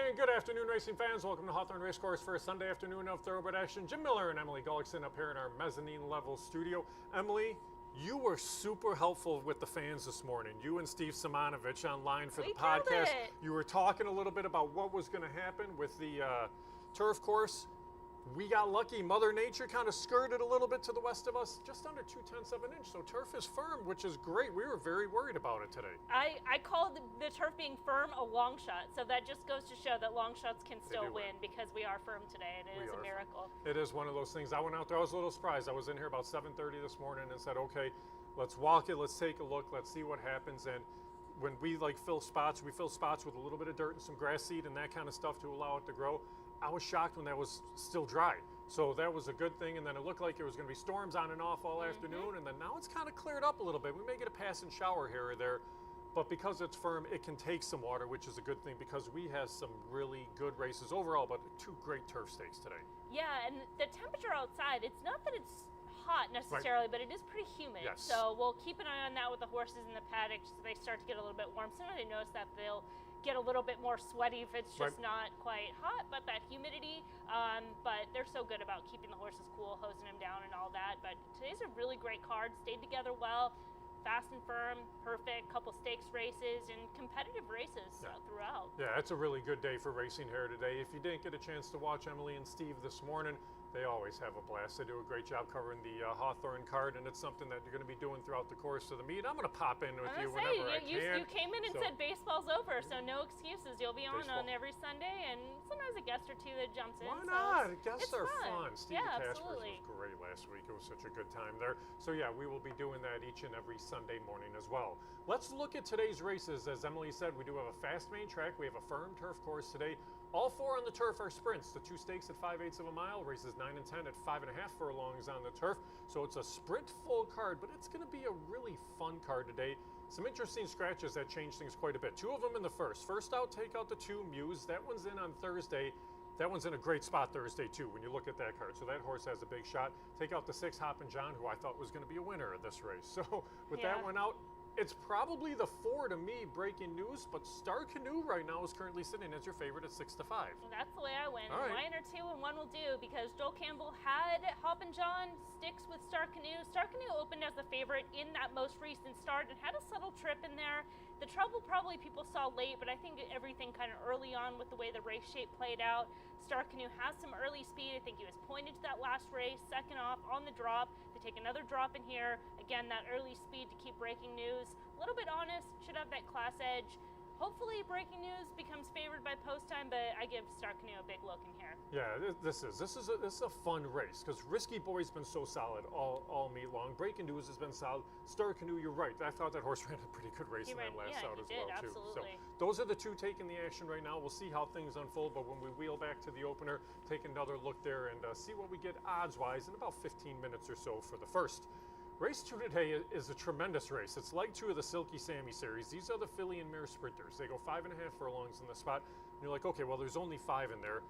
And good afternoon, racing fans. Welcome to Hawthorne Racecourse for a Sunday afternoon of thoroughbred action. Jim Miller and Emily Gullikson up here in our mezzanine level studio. Emily, you were super helpful with the fans this morning. You and Steve Simonovich online for the podcast. You were talking a little bit about what was going to happen with the turf course. We got lucky. Mother Nature kind of skirted a little bit to the west of us, just under 0.2 of an inch. So turf is firm, which is great. We were very worried about it today. I called the turf being firm a long shot. So that just goes to show that long shots can still win because we are firm today, and it is a miracle. It is one of those things. I went out there. I was a little surprised. I was in here about 7:30 this morning and said, okay, let's walk it. Let's take a look. Let's see what happens. And when we fill spots, we fill spots with a little bit of dirt and some grass seed and that kind of stuff to allow it to grow. I was shocked when that was still dry. So that was a good thing. And then it looked like there was going to be storms on and off all afternoon. And then now it's kind of cleared up a little bit. We may get a passing shower here or there, but because it's firm, it can take some water, which is a good thing because we have some really good races overall, but 2 great turf stakes today. Yeah, and the temperature outside, it's not that it's hot necessarily, but it is pretty humid. Yes. So we'll keep an eye on that with the horses in the paddock so they start to get a little bit warm. Sometimes I notice that they'll get a little bit more sweaty if it's just not quite hot, but that humidity, but they're so good about keeping the horses cool, hosing them down and all that. But today's a really great card, stayed together well, fast and firm, perfect, couple stakes races and competitive races throughout. Yeah, it's a really good day for racing here today. If you didn't get a chance to watch Emily and Steve this morning, they always have a blast. They do a great job covering the Hawthorne card, and it's something that you're going to be doing throughout the course of the meet. I'm going to pop in with you whenever I can. You came in and said baseball's over, so no excuses. You'll be on every Sunday, and sometimes a guest or two that jumps in. Why not? Guests are fun. Steve Caspers absolutely. was great last week. It was such a good time there. So yeah, we will be doing that each and every Sunday morning as well. Let's look at today's races. As Emily said, we do have a fast main track. We have a firm turf course today. All 4 on the turf are sprints. The 2 stakes at 5/8 of a mile, races 9 and 10 at 5.5 furlongs on the turf. So it's a sprint full card, but it's going to be a really fun card today. Some interesting scratches that change things quite a bit. 2 of them in the first. First out, take out the 2 Muse. That one's in on Thursday. That one's in a great spot Thursday too when you look at that card. So that horse has a big shot. Take out the 6 Hoppin' John, who I thought was going to be a winner of this race. So with that one out, it's probably the 4 to me, breaking news, but Star Canoe right now is currently sitting as your favorite at 6-5. That's the way I win. All right. Line or 2 and 1 will do because Joel Campbell had Hoppin' John, sticks with Star Canoe. Star Canoe opened as the favorite in that most recent start and had a subtle trip in there. The trouble probably people saw late, but I think everything kind of early on with the way the race shape played out. Star Canoe has some early speed. I think he was pointed to that last race, second off on the drop. They take another drop in here. Again, that early speed to keep breaking news. A little bit honest, should have that class edge. Hopefully breaking news becomes favored by post time, but I give Star Canoe a big look in here. Yeah, this is a fun race because Risky Boy's been so solid all meet long. Breaking News has been solid. Star Canoe, you're right. I thought that horse ran a pretty good race in that last out as well too. So those are the 2 taking the action right now. We'll see how things unfold, but when we wheel back to the opener, take another look there and see what we get odds-wise in about 15 minutes or so for the first. Race 2 today is a tremendous race. It's like 2 of the Silky Sammy series. These are the filly and mare sprinters. They go 5.5 furlongs in the spot. And you're like, okay, well, there's only 5 in there.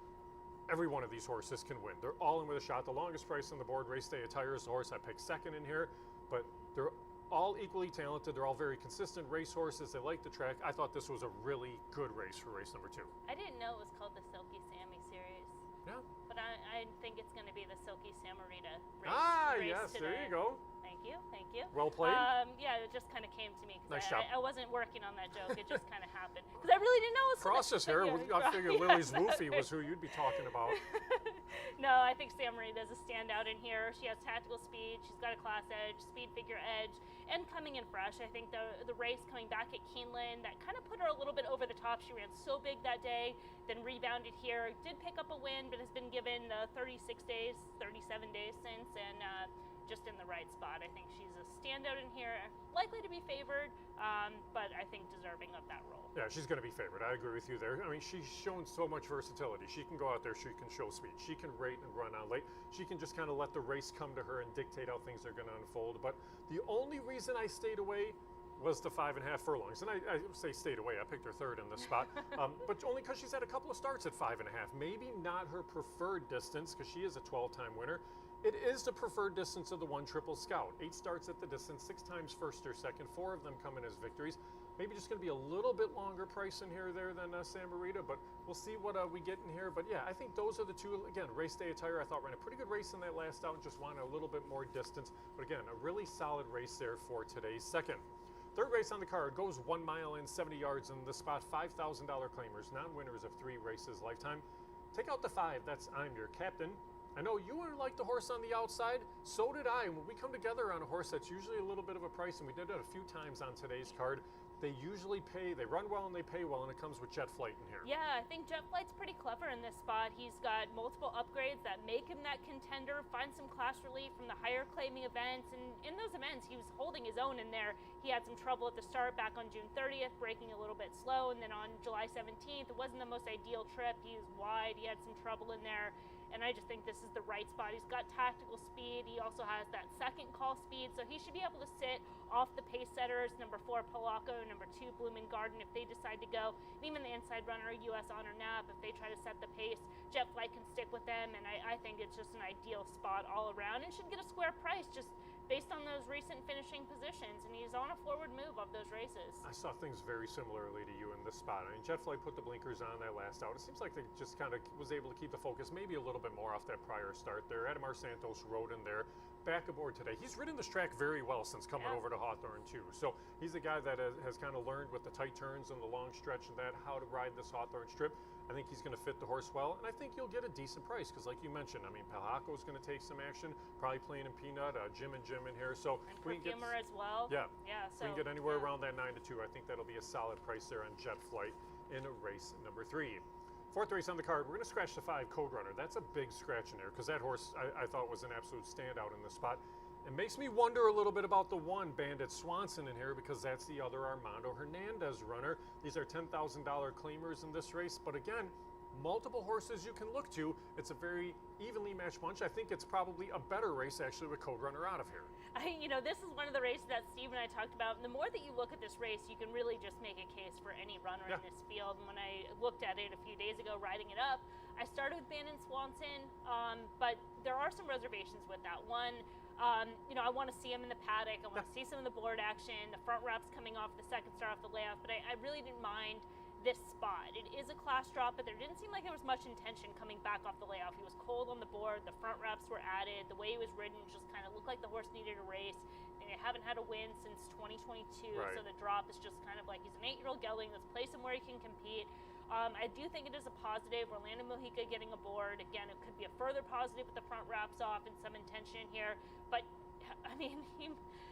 Every one of these horses can win. They're all in with a shot. The longest price on the board, Race Day Attire, is the horse I picked second in here. But they're all equally talented. They're all very consistent race horses. They like the track. I thought this was a really good race for race number 2. I didn't know it was called the Silky Sammy series. Yeah. But I think it's going to be the Silky Samarita race. Yes, today. There you go. Thank you. Well played. Yeah, it just kind of came to me because nice I wasn't working on that joke. It just kind of happened because I really didn't know it was process here. I figured Lily's Woofy was who you'd be talking about. No, I think Samarita is a standout in here. She has tactical speed. She's got a class edge, speed figure edge, and coming in fresh. I think the race coming back at Keeneland, that kind of put her a little bit over the top. She ran so big that day, then rebounded here. Did pick up a win, but has been given 37 days since, and just in the right spot. I think she's a standout in here, likely to be favored, but I think deserving of that role. Yeah, she's going to be favored. I agree with you there. I mean, she's shown so much versatility. She can go out there, she can show speed, she can rate and run on late. She can just kind of let the race come to her and dictate how things are going to unfold. But the only reason I stayed away was the 5.5 furlongs. And I say stayed away, I picked her third in this spot, but only because she's had a couple of starts at 5.5. Maybe not her preferred distance because she is a 12-time winner. It is the preferred distance of the 1 Triple Scout. 8 starts at the distance, 6 times first or second, 4 of them come in as victories. Maybe just going to be a little bit longer price in here there than San Marita, but we'll see what we get in here. But yeah, I think those are the two. Again, race day attire, I thought ran a pretty good race in that last out and just wanted a little bit more distance. But again, a really solid race there for today's second. Third race on the card goes 1 mile and 70 yards in the spot, $5,000 claimers, non-winners of 3 races lifetime. Take out the 5, that's I'm your captain. I know you like the horse on the outside, so did I. When we come together on a horse that's usually a little bit of a price, and we did it a few times on today's card, they usually pay, they run well and they pay well, and it comes with Jet Flight in here. Yeah, I think Jet Flight's pretty clever in this spot. He's got multiple upgrades that make him that contender, find some class relief from the higher claiming events, and in those events, he was holding his own in there. He had some trouble at the start back on June 30th, breaking a little bit slow, and then on July 17th, it wasn't the most ideal trip. He was wide, he had some trouble in there. And I just think this is the right spot. He's got tactical speed. He also has that second call speed, so he should be able to sit off the pace setters, number 4 Polaco, number 2 Bloomin' Garden, if they decide to go. And even the inside runner, US Honor Nap, if they try to set the pace, Jet Flight can stick with them. And I think it's just an ideal spot all around and should get a square price just based on those recent finishing positions, and he's on a forward move of those races. I saw things very similarly to you in this spot. I mean, Jet Flight put the blinkers on that last out. It seems like they just kind of was able to keep the focus maybe a little bit more off that prior start there. Ademar Santos rode in there. Back aboard today. He's ridden this track very well since coming over to Hawthorne too. So he's a guy that has kind of learned with the tight turns and the long stretch and that how to ride this Hawthorne strip. I think he's going to fit the horse well, and I think you'll get a decent price because, like you mentioned, I mean, Pelaco is going to take some action, probably playing in Peanut, Jim and Jim in here. So and we can get as well. Yeah, So we can get anywhere around that 9 to 2. I think that'll be a solid price there on Jet Flight in race number 3. Fourth race on the card, we're going to scratch the 5 Code Runner. That's a big scratch in there because that horse I thought was an absolute standout in the spot. It makes me wonder a little bit about the 1 Bandit Swanson in here because that's the other Armando Hernandez runner. These are $10,000 claimers in this race, but again, multiple horses you can look to. It's a very evenly matched bunch. I think it's probably a better race actually with Code Runner out of here. This is one of the races that Steve and I talked about. And the more that you look at this race, you can really just make a case for any runner in this field. And when I looked at it a few days ago, riding it up, I started with Bandit Swanson, but there are some reservations with that one. I want to see him in the paddock. I want to see some of the board action, the front wraps coming off the second star off the layoff, but I really didn't mind this spot. It is a class drop, but there didn't seem like there was much intention coming back off the layoff. He was cold on the board, the front wraps were added, the way he was ridden just kind of looked like the horse needed a race. They haven't had a win since 2022, so the drop is just kind of like he's an 8-year-old gelding. Let's place him where he can compete. I do think it is a positive. Orlando Mojica getting aboard. Again, it could be a further positive with the front wraps off and some intention here. But, I mean,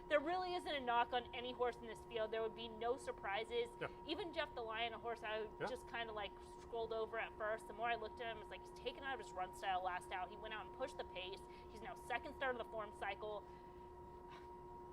there really isn't a knock on any horse in this field. There would be no surprises. Even Jeff the Lion, a horse I just kind of like scrolled over at first. The more I looked at him, it's like he's taken out of his run style last out. He went out and pushed the pace. He's now second start of the form cycle.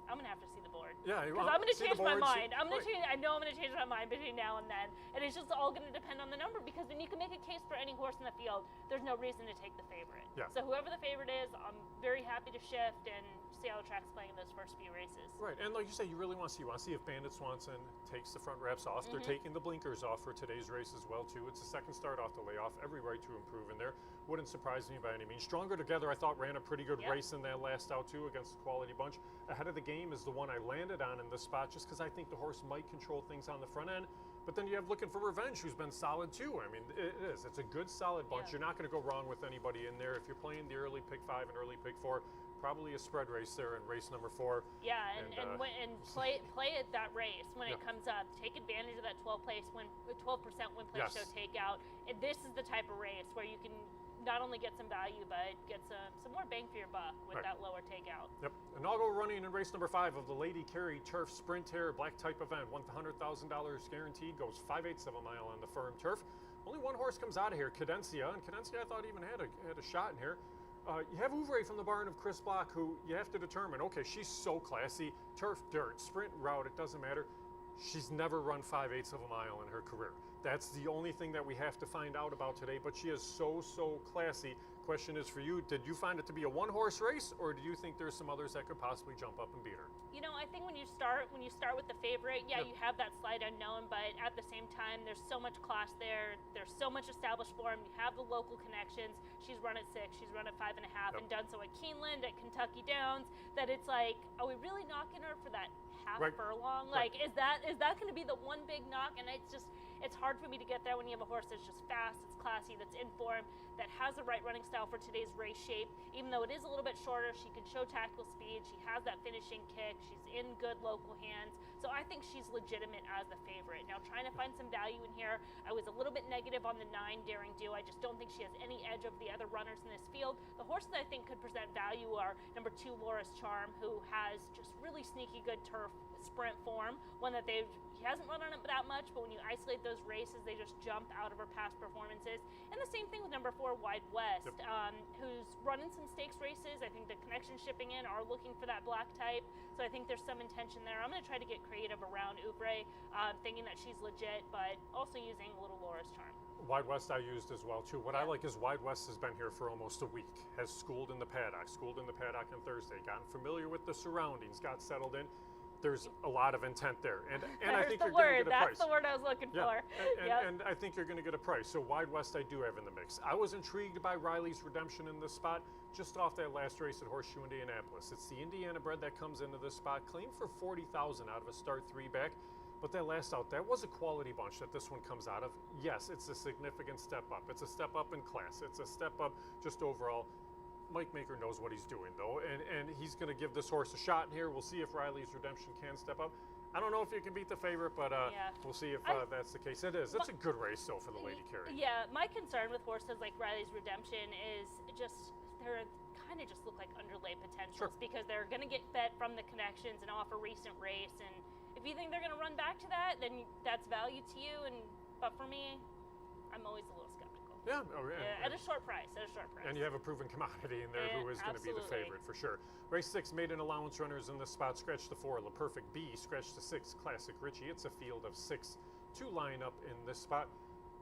I'm going to have to see the board. Yeah, because I'm going to change my mind. I know I'm going to change my mind between now and then. And it's just all going to depend on the number because then you can make a case for any horse in the field. There's no reason to take the favorite. So whoever the favorite is, I'm very happy to shift and see how the track's playing in those first few races. Right, and like you say, you really want to see if Bandit Swanson takes the front wraps off. They're taking the blinkers off for today's race as well, too. It's the second start off the layoff. Every right to improve in there. Wouldn't surprise me by any means. Stronger Together, I thought, ran a pretty good race in that last out, too, against the quality bunch. Ahead of the Game is the one I landed on in this spot just because I think the horse might control things on the front end. But then you have Looking for Revenge, who's been solid, too. I mean, it is. It's a good, solid bunch. You're not going to go wrong with anybody in there. If you're playing the early pick 5 and early pick 4, probably a spread race there in race number 4. Yeah, and play it that race when it comes up. Take advantage of that 12% win place show takeout. And this is the type of race where you can not only get some value, but get some more bang for your buck with that lower takeout. Inaugural running in race number 5 of the Lady Carey Turf Sprint Hair Black Type event. $100,000 guaranteed, goes 5/8 of a mile on the firm turf. Only one horse comes out of here, Cadencia, and Cadencia I thought even had a shot in here. You have Ouvre from the barn of Chris Block, who you have to determine, okay, she's so classy, turf, dirt, sprint, route, it doesn't matter. She's never run 5/8 of a mile in her career. That's the only thing that we have to find out about today, but she is so classy. question is for you, did you find it to be a one-horse race, or do you think there's some others that could possibly jump up and beat her? You know, I think when you start with the favorite, you have that slight unknown, but at the same time, there's so much class there. There's so much established form. You have the local connections. She's run at 6, she's run at 5.5, and done so at Keeneland, at Kentucky Downs, that it's like, are we really knocking her for that half furlong? Like, is that going to be the one big knock? And it's hard for me to get there when you have a horse that's just fast, it's classy, that's in form, that has the right running style for today's race shape. Even though it is a little bit shorter, she can show tactical speed. She has that finishing kick. She's in good local hands. So I think she's legitimate as the favorite. Now, trying to find some value in here, I was a little bit negative on the 9, Daring Do. I just don't think she has any edge over the other runners in this field. The horses that I think could present value are number 2, Laura's Charm, who has just really sneaky good turf sprint form, one that he hasn't run on it that much, but when you isolate those races, they just jump out of her past performances. And the same thing with number 4, Wide West, who's running some stakes races. I think the connections shipping in are looking for that black type, so I think there's some intention there. I'm going to try to get creative around Ouvre, thinking that she's legit, but also using a little Laura's Charm. Wide West I used as well too. What I like is Wide West has been here for almost a week, has schooled in the paddock on Thursday, gotten familiar with the surroundings, got settled in. There's a lot of intent there, and I think you're going to get a price. That's the word I was looking for. And I think you're going to get a price. So Wide West I do have in the mix. I was intrigued by Riley's redemption in this spot, just off that last race at Horseshoe Indianapolis. It's the Indiana bred that comes into this spot, claimed for $40,000 out of a start 3 back. But that last out, that was a quality bunch that this one comes out of. Yes, it's a significant step up. It's a step up in class. It's a step up just overall. Mike Maker knows what he's doing, though, and he's going to give this horse a shot in here. We'll see if Riley's redemption can step up. I don't know if you can beat the favorite, but we'll see if that's the case. It is. It's a good race, though, for the Lady Carey. Yeah, my concern with horses like Riley's redemption is just they're kind of just look like underlay potentials because they're going to get fed from the connections and off a recent race. And if you think they're going to run back to that, then that's value to you. But for me, I'm always a little skeptical. Yeah, at a short price, And you have a proven commodity in there who is going to be the favorite for sure. Race 6, maiden allowance runners in this spot. Scratch the 4, La Perfect B. Scratch the 6, Classic Richie. It's a field of 6 to line up in this spot.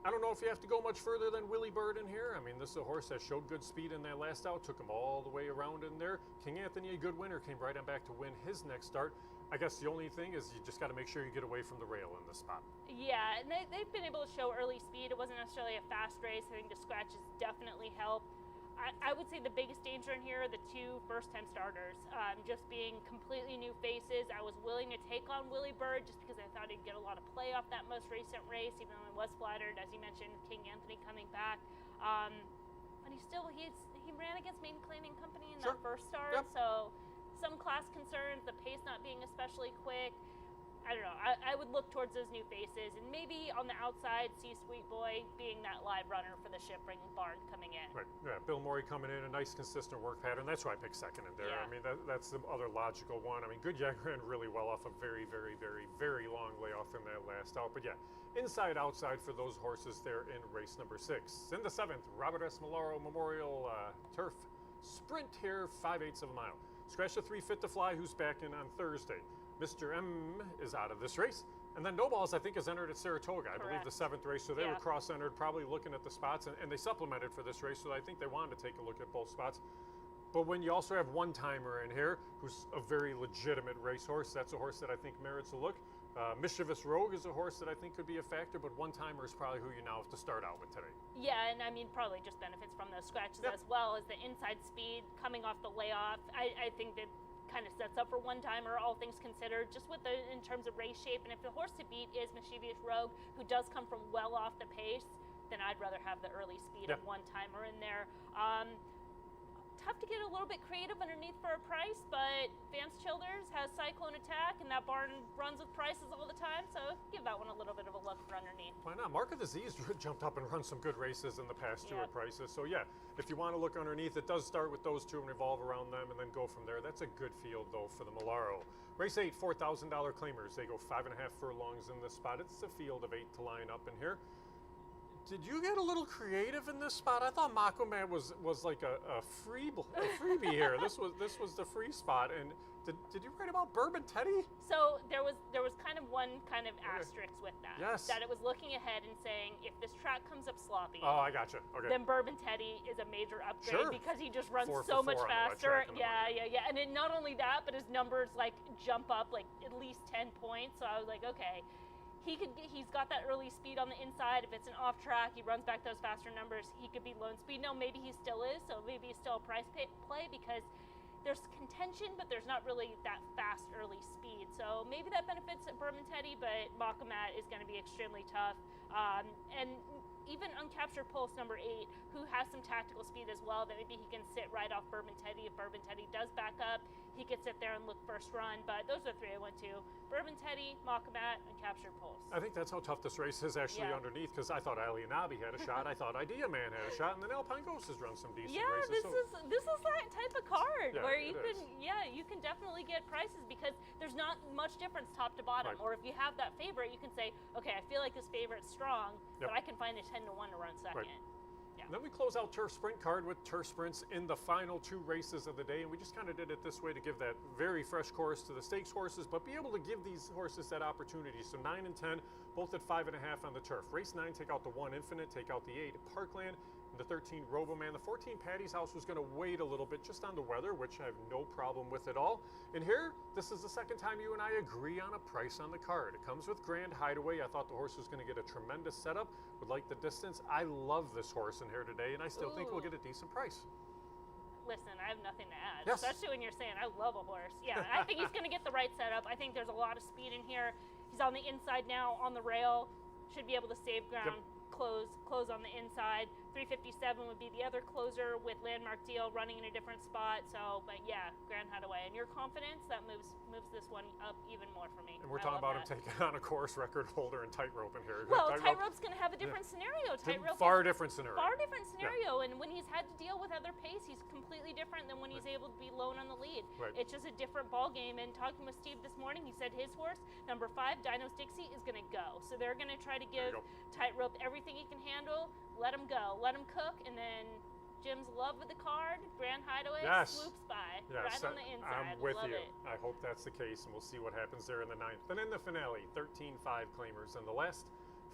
I don't know if you have to go much further than Willie Bird in here. I mean, this is a horse that showed good speed in that last out, took him all the way around in there. King Anthony, a good winner, came right on back to win his next start. I guess the only thing is you just got to make sure you get away from the rail in this spot. Yeah, and they've been able to show early speed. It wasn't necessarily a fast race. I think the scratches definitely help. I would say the biggest danger in here are the 2 first-time starters. Just being completely new faces. I was willing to take on Willie Bird just because I thought he'd get a lot of play off that most recent race, even though he was flattered, as you mentioned, King Anthony coming back. But he ran against Maiden Claiming Company in that first start, so some class concerns, the pace not being especially quick. I don't know. I would look towards those new faces, and maybe on the outside, see Sweet Boy being that live runner for the Shipring barn coming in. Right. Yeah. Bill Morey coming in, a nice consistent work pattern. That's why I picked second in there. Yeah. I mean, that's the other logical one. I mean, Goodyear ran really well off a very, very, very, very long layoff in that last out. But yeah, inside, outside for those horses there in race number 6. In the 7th, Robert S. Malaro Memorial Turf Sprint here, 5/8 of a mile. Scratch the 3, Fit to Fly, who's back in on Thursday. Mr. M is out of this race. And then No Balls, I think, is entered at Saratoga. I believe the 7th race. So they were cross-entered, probably looking at the spots. And they supplemented for this race, so I think they wanted to take a look at both spots. But when you also have one-timer in here, who's a very legitimate racehorse, that's a horse that I think merits a look. Mischievous Rogue is a horse that I think could be a factor, but one-timer is probably who you now have to start out with today. Yeah, and I mean, probably just benefits from those scratches as well as the inside speed coming off the layoff. I think that kind of sets up for one-timer, all things considered, just with in terms of race shape. And if the horse to beat is Mischievous Rogue, who does come from well off the pace, then I'd rather have the early speed of one-timer in there. Tough to get a little bit creative underneath for a price, but Vance Childers has Cyclone Attack, and that barn runs with prices all the time, so give that one a little bit of a look for underneath. Why not? Mark of the Z's jumped up and run some good races in the past 2 at prices. So yeah, if you want to look underneath, it does start with those 2 and revolve around them and then go from there. That's a good field, though, for the Malaro. Race 8, $4,000 claimers. They go 5.5 furlongs in this spot. It's a field of 8 to line up in here. Did you get a little creative in this spot? I thought Makomat was like a freebie here. This was the free spot. And did you write about Bourbon Teddy? So there was kind of one kind of asterisk with that. Yes. That it was looking ahead and saying, if this track comes up sloppy, oh, I gotcha. Okay. then Bourbon Teddy is a major upgrade because he just runs 4 so for 4 much on the wet faster. track in the Yeah. And then not only that, but his numbers like jump up like at least 10 points. So I was like, okay. He's got that early speed on the inside. If it's an off track, he runs back those faster numbers. He could be lone speed. No, maybe he still is. So maybe he's still a price play because there's contention, but there's not really that fast early speed. So maybe that benefits Bourbon Teddy, but Makomat is going to be extremely tough. And even Uncaptured Pulse number 8, who has some tactical speed as well, that maybe he can sit right off Bourbon Teddy. If Bourbon Teddy does back up, he could sit there and look first run. But those are the 3 I went to: Bourbon Teddy, Makomat, Uncaptured Pulse. I think that's how tough this race is actually underneath, because I thought Ali Nabi had a shot. I thought Idea Man had a shot, and then Alpine Ghost has run some decent races. This is that type of card where you can definitely get prices because there's not much difference top to bottom. Or if you have that favorite, you can say, okay, I feel like this favorite's strong, but I can find a 10-1 to run second. Yeah. Then we close out Turf Sprint card with Turf Sprints in the final 2 races of the day, and we just kind of did it this way to give that very fresh course to the stakes horses, but be able to give these horses that opportunity. So 9 and 10, both at 5.5 on the turf. Race 9, take out the 1 Infinite, take out the 8 Parkland, and the 13 Roboman. The 14 Patty's House was going to wait a little bit just on the weather, which I have no problem with at all. And here, this is the second time you and I agree on a price on the card. It comes with Grand Hideaway. I thought the horse was going to get a tremendous setup. Would like the distance. I love this horse in here today, and I still think we'll get a decent price. Listen, I have nothing to add, yes. Especially when you're saying I love a horse. Yeah, I think he's going to get the right setup. I think there's a lot of speed in here. He's on the inside now, on the rail. Should be able to save ground, close on the inside. 357 would be the other closer with Landmark Deal running in a different spot. So, but yeah, Grand Hideaway. And your confidence, that moves this one up even more for me. And we're talking about him taking on a course record holder in tightrope in here. Well, tightrope's going to have a different scenario. Tightrope far different scenario. Far different scenario. And when he's had to deal with other pace, he's completely different than when he's able to be lone on the lead. It's just a different ball game. And talking with Steve this morning, he said his horse, number 5, Dinos Dixie, is going to go. So they're going to try to give Tightrope everything he can handle. Let him go. Let him cook. And then Jim's love of the card, Grand Hideaway, swoops by right on the inside. I'm with love you. It. I hope that's the case, and we'll see what happens there in the 9th. Then in the finale, 13-5 claimers. And the last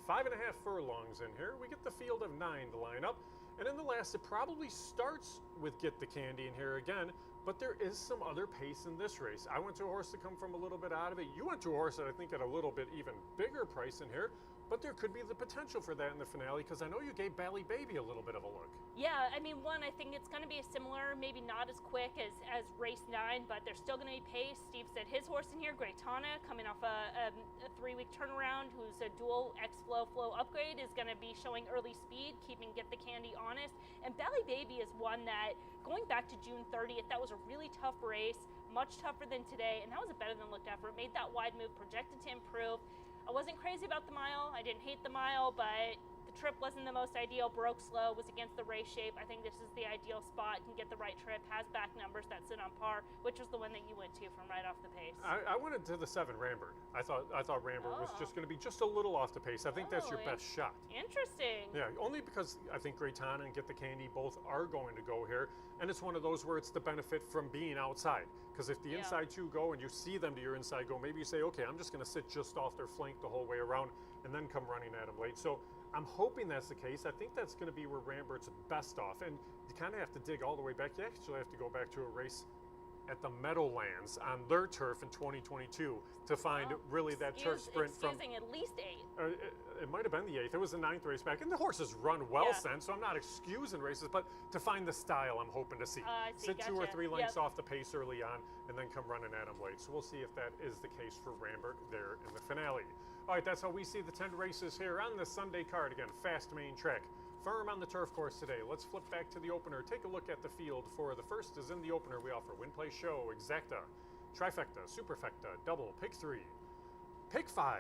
5.5 furlongs in here, we get the field of 9 to line up. And in the last, it probably starts with Get the Candy in here again, but there is some other pace in this race. I went to a horse to come from a little bit out of it. You went to a horse that I think at a little bit even bigger price in here, but there could be the potential for that in the finale, because I know you gave Bally Baby a little bit of a look. Yeah, I mean, I think it's going to be a similar, maybe not as quick as race 9, but there's still going to be pace. Steve said his horse in here, Greytana, coming off a 3-week turnaround, who's a dual X-Flow upgrade, is going to be showing early speed, keeping Get the Candy honest. And Bally Baby is one that, going back to June 30th, that was a really tough race, much tougher than today, and that was a better than looked effort. Made that wide move, projected to improve. I wasn't crazy about the mile. I didn't hate the mile, but the trip wasn't the most ideal. Broke slow, was against the race shape. I think this is the ideal spot. Can get the right trip, has back numbers that sit on par, which was the one that you went to from right off the pace. I went into the 7 Rambert. I thought Rambert was just going to be just a little off the pace. I think that's your best shot. Interesting. Yeah, only because I think Greytana and Get the Candy both are going to go here, and it's one of those where it's the benefit from being outside. Because if the inside 2 go and you see them to your inside go, maybe you say, okay, I'm just going to sit just off their flank the whole way around and then come running at them late. So I'm hoping that's the case. I think that's going to be where Rambert's best off. And you kind of have to dig all the way back. You actually have to go back to a race at the Meadowlands on their turf in 2022 to find really that turf sprint from at least 8. It might have been the 8th. It was the 9th race back, and the horses run well since, so I'm not excusing races, but to find the style I'm hoping to see. Sit 2 or 3 lengths off the pace early on, and then come running at them late. So we'll see if that is the case for Rambert there in the finale. All right, that's how we see the 10 races here on the Sunday card. Again, fast main track. Firm on the turf course today. Let's flip back to the opener. Take a look at the field. For the first is in the opener. We offer Win, Play, Show, Exacta, Trifecta, Superfecta, Double, Pick 3, Pick 5,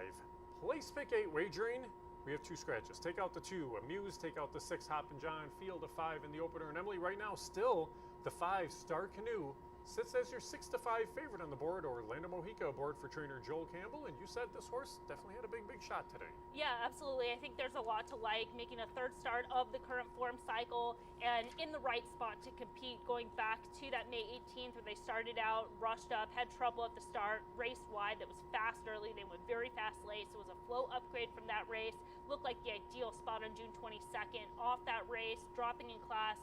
Place Pick 8 wagering. We have 2 scratches. Take out the 2. Amuse, take out the 6. Hop and John. Field of 5 in the opener. And Emily, right now, still the 5 Star Canoe sits as your 6-5 favorite on the board, Orlando Mohica aboard for trainer Joel Campbell, and you said this horse definitely had a big shot today. Yeah, absolutely. I think there's a lot to like, making a third start of the current form cycle and in the right spot to compete, going back to that May 18th where they started out, rushed up, had trouble at the start, raced wide, that was fast early, they went very fast late, so it was a flow upgrade from that race, looked like the ideal spot on June 22nd, off that race, dropping in class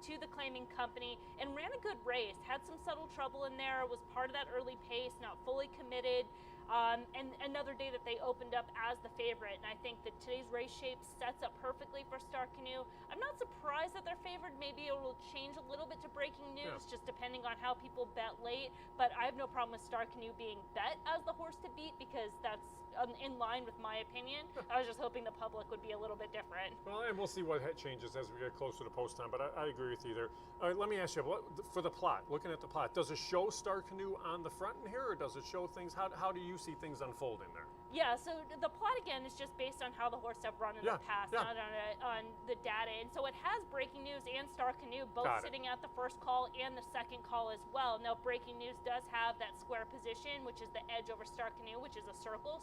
to the claiming company, and ran a good race, had some subtle trouble in there, was part of that early pace, not fully committed, and another day that they opened up as the favorite, and I think that today's race shape sets up perfectly for Star Canoe. I'm not surprised that they're favored. Maybe it will change a little bit to breaking news, just depending on how people bet late, but I have no problem with Star Canoe being bet as the horse to beat, because that's in line with my opinion. I was just hoping the public would be a little bit different. Well, and we'll see what changes as we get closer to post time, but I agree with you there. All right, let me ask you, for the plot, looking at the plot, does it show Star Canoe on the front in here, or does it show things, how do you see things unfold in there? Yeah, so the plot again is just based on how the horse have run in the past, not on the data. And so it has breaking news and Star Canoe both sitting at the first call and the second call as well. Now, breaking news does have that square position, which is the edge over Star Canoe, which is a circle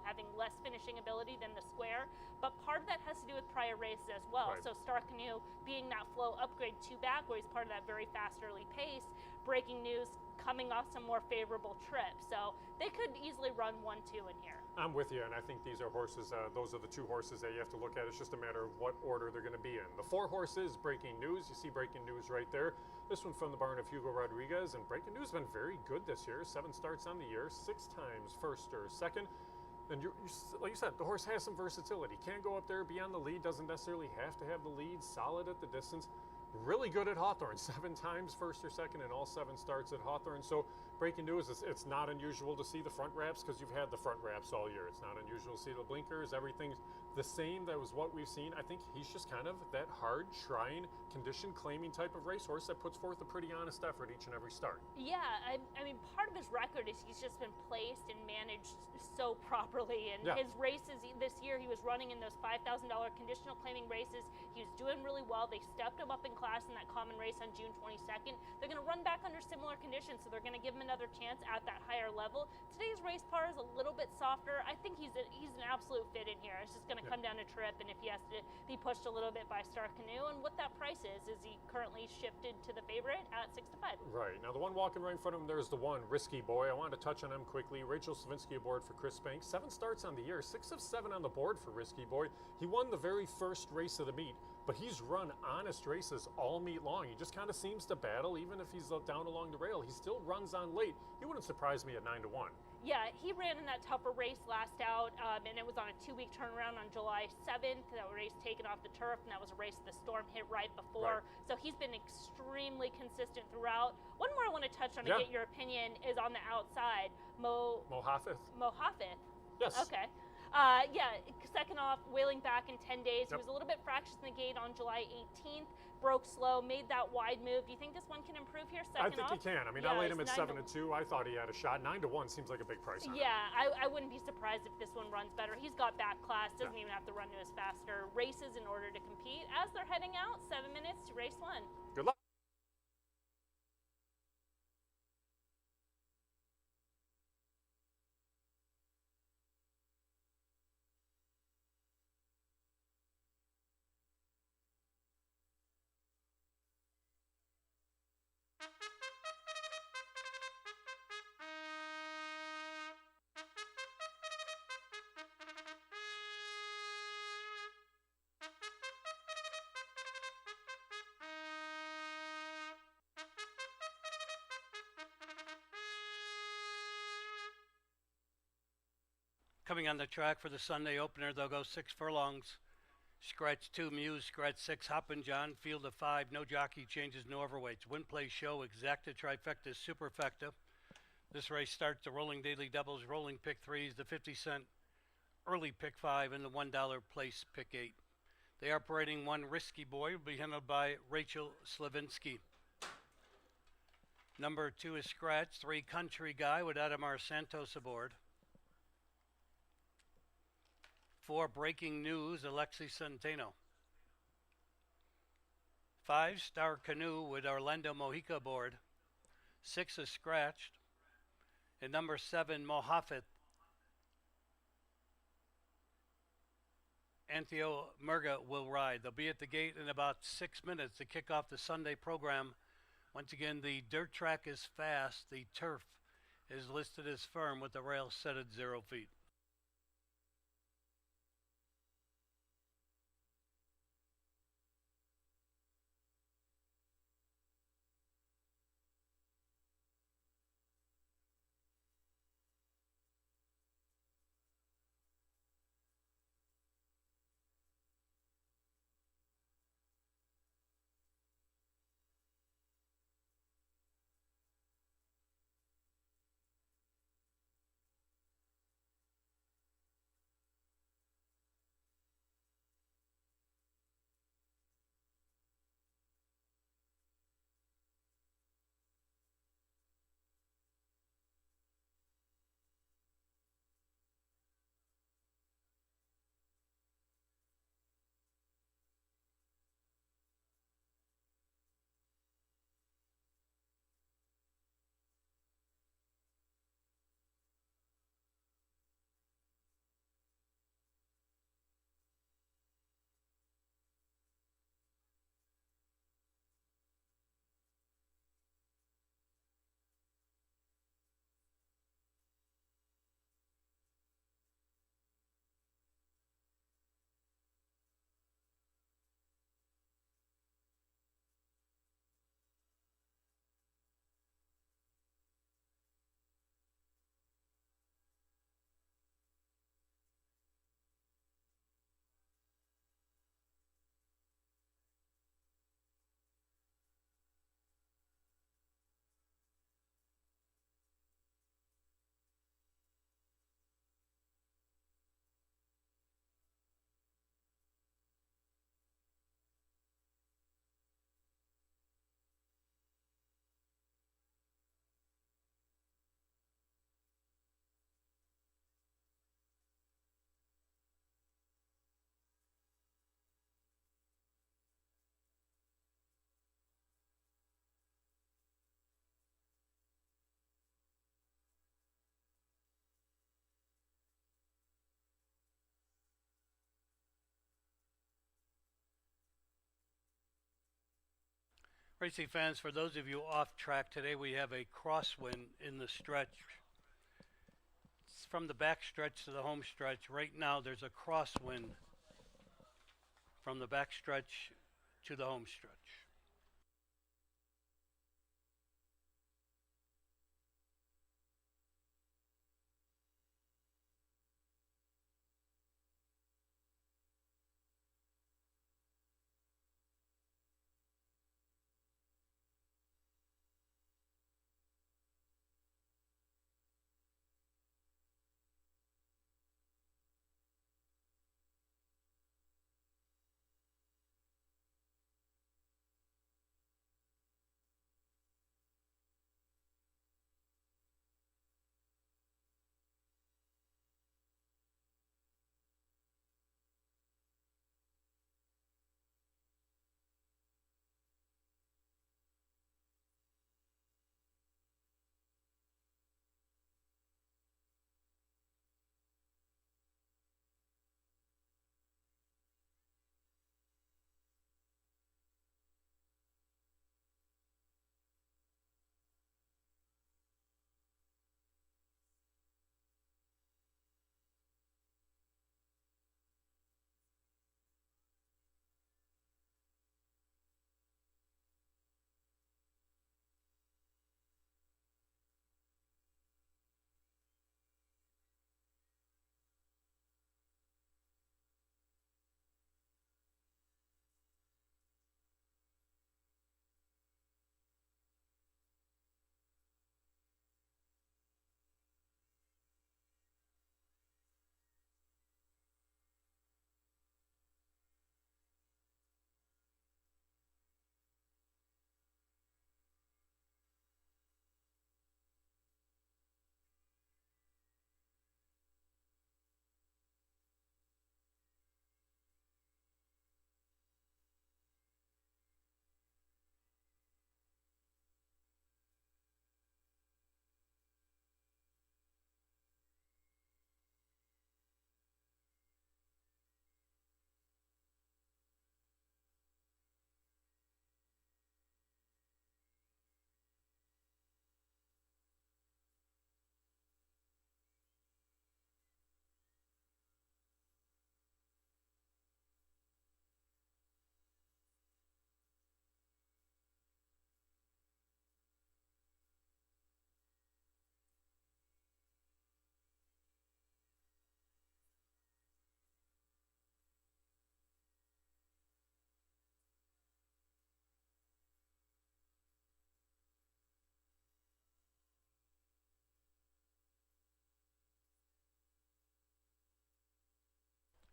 having less finishing ability than the square. But part of that has to do with prior races as well. So Star Canoe being that flow upgrade 2 back, where he's part of that very fast early pace, breaking news coming off some more favorable trips. So they could easily run 1-2 in here. I'm with you, and I think these are horses, those are the 2 horses that you have to look at. It's just a matter of what order they're going to be in. The 4 horses, breaking news. You see breaking news right there. This one from the barn of Hugo Rodriguez, and breaking news has been very good this year. 7 starts on the year, 6 times first or second. And like you said, the horse has some versatility. Can't go up there beyond the lead, doesn't necessarily have to have the lead, solid at the distance. Really good at Hawthorne, 7 times first or second in all 7 starts at Hawthorne. So breaking news, it's not unusual to see the front wraps because you've had the front wraps all year. It's not unusual to see the blinkers, everything's the same. That was what we've seen. I think he's just kind of that hard, trying, condition claiming type of racehorse that puts forth a pretty honest effort each and every start. Yeah, I mean, part of his record is he's just been placed and managed so properly. And his races this year, he was running in those $5,000 conditional claiming races. He was doing really well. They stepped him up in class in that common race on June 22nd. They're going to run back under similar conditions, so they're going to give him another chance at that higher level. Today's race par is a little bit softer. I think he's an absolute fit in here. It's just going to come down to trip, and if he has to be pushed a little bit by Star Canoe, and what that price is he currently shifted to the favorite at 6-5. Right. Now the one walking right in front of him, there's the one, Risky Boy. I wanted to touch on him quickly. Rachel Slavinsky aboard for Chris Banks. 7 starts on the year, 6 of 7 on the board for Risky Boy. He won the very first race of the meet, but he's run honest races all meet long. He just kind of seems to battle, even if he's down along the rail. He still runs on late. He wouldn't surprise me at 9-1. Yeah, he ran in that tougher race last out, and it was on a 2-week turnaround on July 7th. That race taken off the turf, and that was a race the storm hit right before. So he's been extremely consistent throughout. One more I want to touch on to get your opinion is on the outside. Mohafith. Mohafith. Yes. Okay. Second off, wheeling back in 10 days. He was a little bit fractious in the gate on July 18th. Broke slow, made that wide move. Do you think this one can improve here second off? I think he can. I mean, I laid him at 7-2. I thought he had a shot. 9-1 seems like a big price on him. I wouldn't be surprised if this one runs better. He's got back class, doesn't even have to run to his faster races in order to compete. As they're heading out, 7 minutes to race 1. Good luck. Coming on the track for the Sunday opener, they'll go 6 furlongs. Scratch 2, Muse. Scratch 6, Hoppin' John. Field of 5, no jockey changes, no overweights. Win, play, show, exacta, trifecta, superfecta. This race starts the rolling daily doubles, rolling pick 3s, the 50-cent early pick 5, and the $1 place pick 8. They are parading 1, Risky Boy, will be handled by Rachel Slavinsky. Number 2 is Scratch, 3, Country Guy with Adamar Santos aboard. 4, Breaking News, Alexi Centeno. 5, Star Canoe with Orlando Mohica aboard. 6 is scratched. And number 7, Mohafet Antheo Murga will ride. They'll be at the gate in about 6 minutes to kick off the Sunday program. Once again, the dirt track is fast. The turf is listed as firm with the rails set at 0 feet. Racing fans, for those of you off track today, we have a crosswind in the stretch. It's from the back stretch to the home stretch. Right now, there's a crosswind from the back stretch to the home stretch.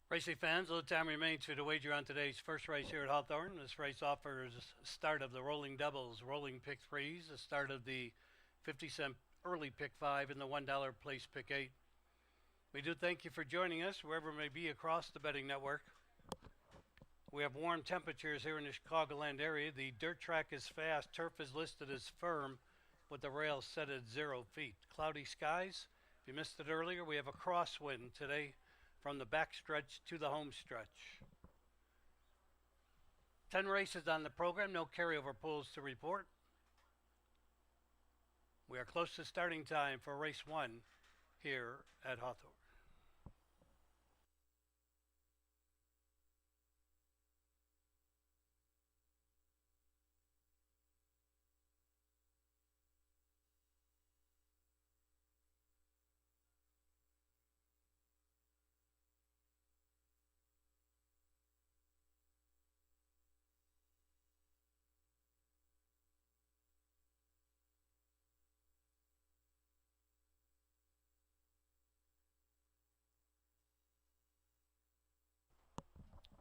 Racing fans, a little time remains for you to wager on today's first race here at Hawthorne. This race offers start of the rolling doubles, rolling pick threes, the start of the 50-cent early pick five, and the $1 place pick eight. We do thank you for joining us wherever it may be across the betting network. We have warm temperatures here in the Chicagoland area. The dirt track is fast. Turf is listed as firm with the rails set at 0 feet. Cloudy skies. If you missed it earlier, we have a crosswind today from the back stretch to the home stretch. 10 races on the program, no carryover pulls to report. We are close to starting time for race 1 here at Hawthorne.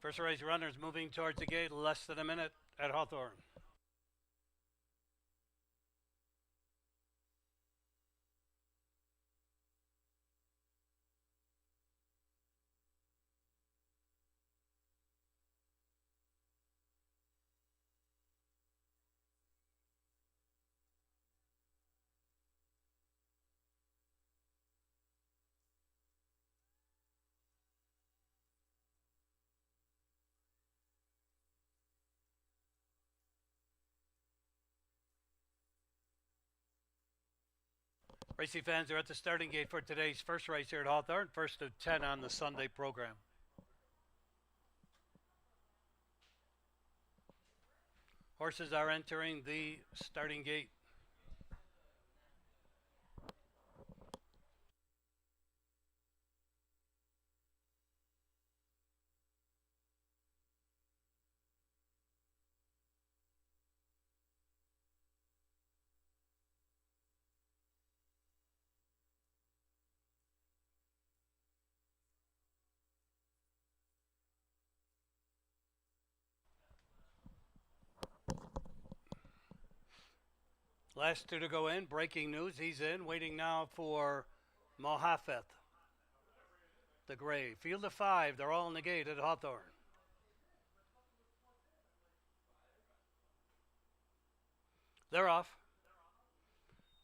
First race runners moving towards the gate, less than a minute at Hawthorne. Racing fans are at the starting gate for today's first race here at Hawthorne, first of 10 on the Sunday program. Horses are entering the starting gate. Last two to go in. Breaking news. He's in. Waiting now for Mohafeth, the gray. Field of 5. They're all in the gate at Hawthorne. They're off.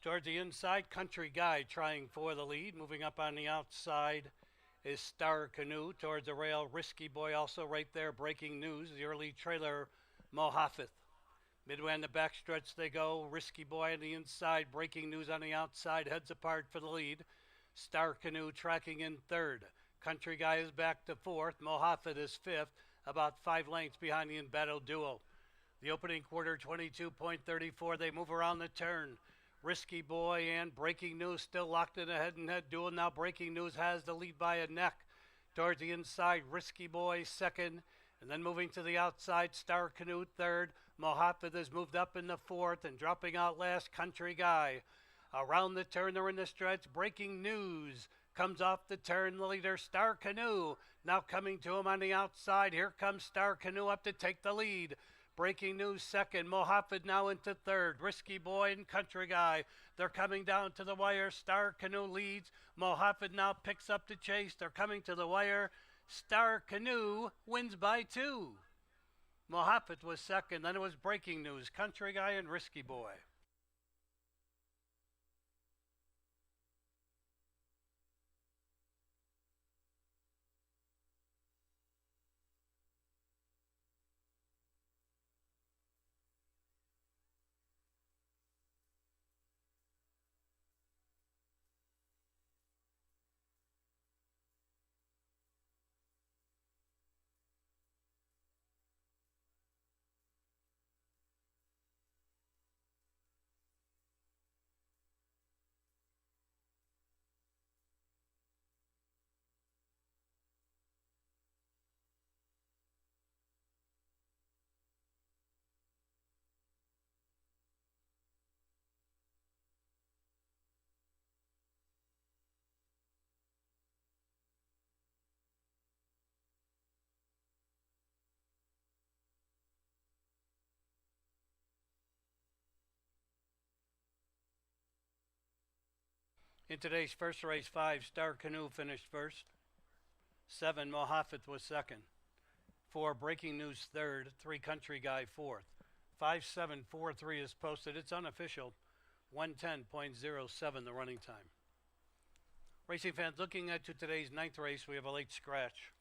Towards the inside, Country Guy trying for the lead. Moving up on the outside is Star Canoe. Towards the rail, Risky Boy also right there. Breaking news. The early trailer, Mohafeth. Midway on the backstretch they go. Risky Boy on the inside. Breaking news on the outside. Heads apart for the lead. Star Canoe tracking in third. Country Guy is back to fourth. Mohafeth is fifth. About 5 lengths behind the embattled duo. The opening quarter, 22.34. They move around the turn. Risky Boy and Breaking News still locked in a head-and-head duel. Now Breaking News has the lead by a neck. Towards the inside, Risky Boy second. And then moving to the outside, Star Canoe third. Mohafeth has moved up in the fourth and dropping out last, Country Guy. Around the turn, they're in the stretch. Breaking News comes off the turn. The leader, Star Canoe, now coming to him on the outside. Here comes Star Canoe up to take the lead. Breaking News second. Mohafeth now into third. Risky Boy and Country Guy. They're coming down to the wire. Star Canoe leads. Mohafeth now picks up the chase. They're coming to the wire. Star Canoe wins by 2. Mohafeth was second. Then it was Breaking News, Country Guy, and Risky Boy. In today's first race, 5 Star Canoe finished first. 7 Mohafet was second. 4 Breaking News third. 3 Country Guy fourth. 5743 is posted. It's unofficial. 110.07 the running time. Racing fans, looking at to today's 9th race, we have a late scratch.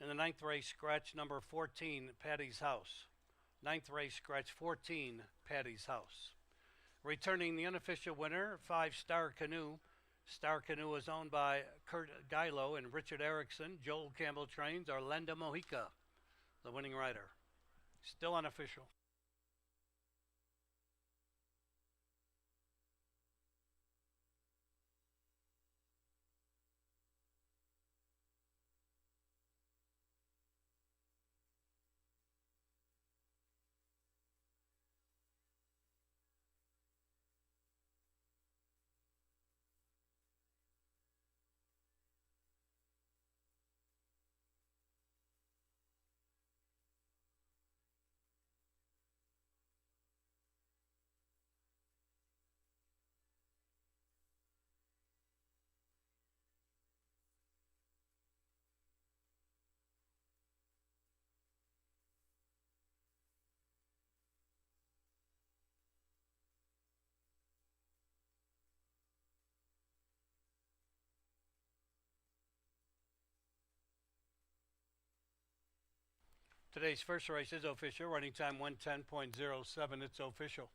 In the 9th race, scratch number 14, Patty's House. 9th race, scratch 14, Patty's House. Returning the unofficial winner, 5 Star Canoe. Star Canoe is owned by Kurt Geilo and Richard Erickson. Joel Campbell trains Orlando Mojica, the winning rider. Still unofficial. Today's first race is official. Running time 110.07. It's official.